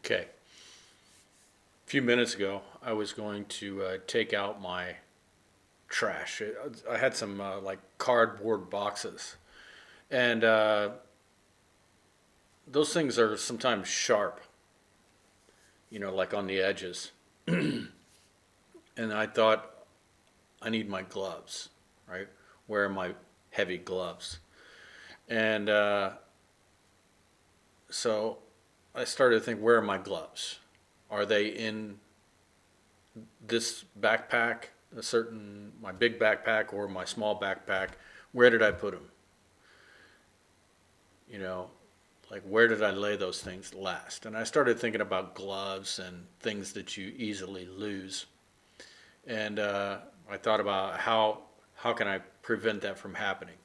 Okay. A few minutes ago, I was going to take out my trash. I had some like cardboard boxes, and those things are sometimes sharp, like on the edges. And I thought, I need my gloves, right? Where are my heavy gloves? And so I started to think, where are my gloves? Are they in this backpack, my big backpack or my small backpack? Where did I put them? You know, like where did I lay those things last? And I started thinking about gloves and things that you easily lose. And I thought about how can I prevent that from happening?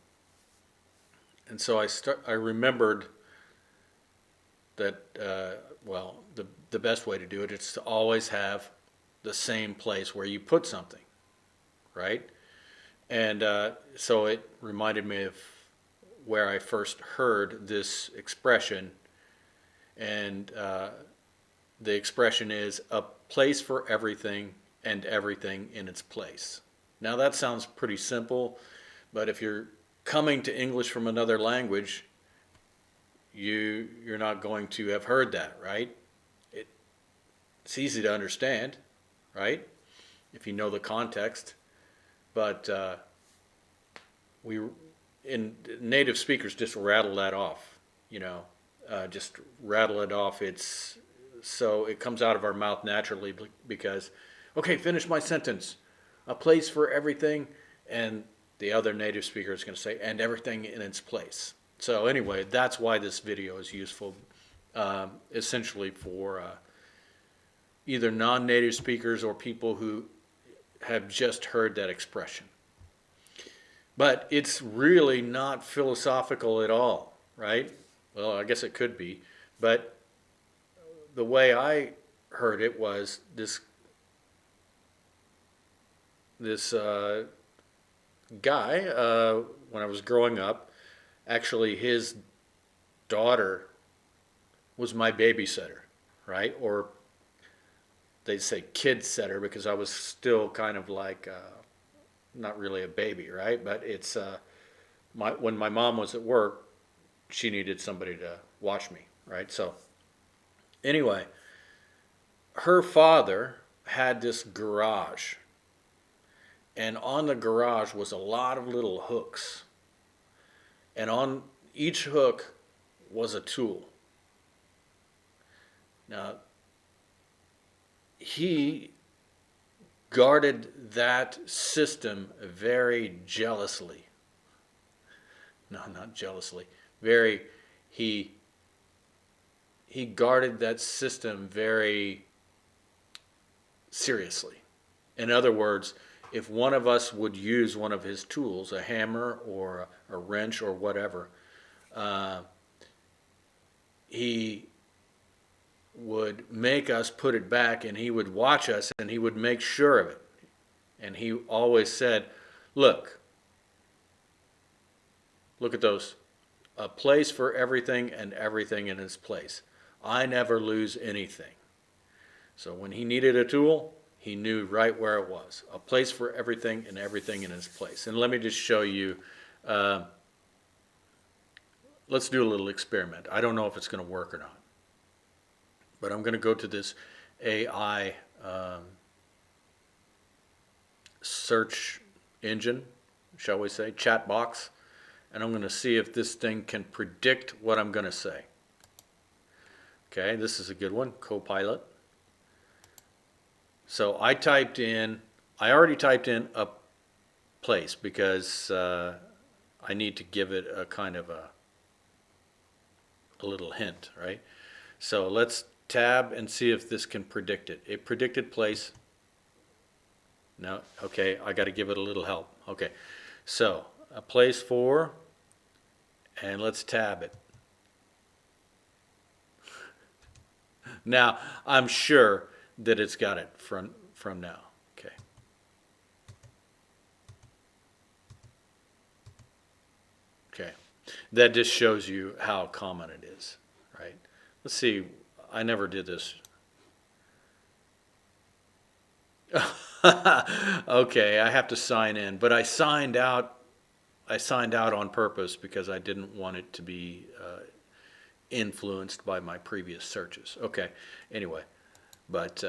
And so I remembered that the best way to do it is to always have the same place where you put something, right? And so it reminded me of where I first heard this expression, and the expression is a place for everything and everything in its place. Now that sounds pretty simple, but if you're coming to English from another language, you're not going to have heard that, right? It, it's easy to understand, right? If you know the context, but we in native speakers just rattle that off, just rattle it off. It's so it comes out of our mouth naturally because, okay, finish my sentence. A place for everything, and the other native speaker is going to say, and everything in its place. So anyway, that's why this video is useful, essentially for either non-native speakers or people who have just heard that expression. But it's really not philosophical at all, right? Well, I guess it could be, but the way I heard it was this guy when I was growing up. Actually, his daughter was my babysitter, right? Or they'd say kid setter because I was still kind of like not really a baby, right? But it's when my mom was at work, she needed somebody to watch me, right? So anyway, her father had this garage, and on the garage was a lot of little hooks, and on each hook was a tool. Now, he guarded that system very jealously. No, not jealously. Very, he guarded that system very seriously. In other words, if one of us would use one of his tools, a hammer or a wrench or whatever, he would make us put it back, and he would watch us, and he would make sure of it. And he always said, look at those. A place for everything and everything in its place. I never lose anything. So when he needed a tool, he knew right where it was. A place for everything and everything in its place. And let me just show you. Let's do a little experiment. I don't know if it's going to work or not. But I'm going to go to this AI search engine, shall we say, chat box. And I'm going to see if this thing can predict what I'm going to say. Okay, this is a good one, Copilot. So I already typed in a place because I need to give it a kind of a little hint, right? So let's tab and see if this can predict it. It predicted place. No, okay, I got to give it a little help. Okay, so a place for, and let's tab it. Now, I'm sure that it's got it from now. Okay. Okay. That just shows you how common it is, right? Let's see. I never did this. Okay, I have to sign in, but I signed out. I signed out on purpose because I didn't want it to be influenced by my previous searches. Okay, anyway, but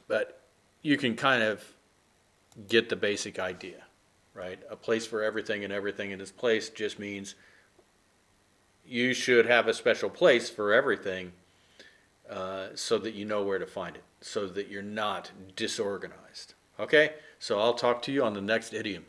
but you can kind of get the basic idea, right? A place for everything and everything in its place just means you should have a special place for everything so that you know where to find it, so that you're not disorganized. Okay, so I'll talk to you on the next idiom.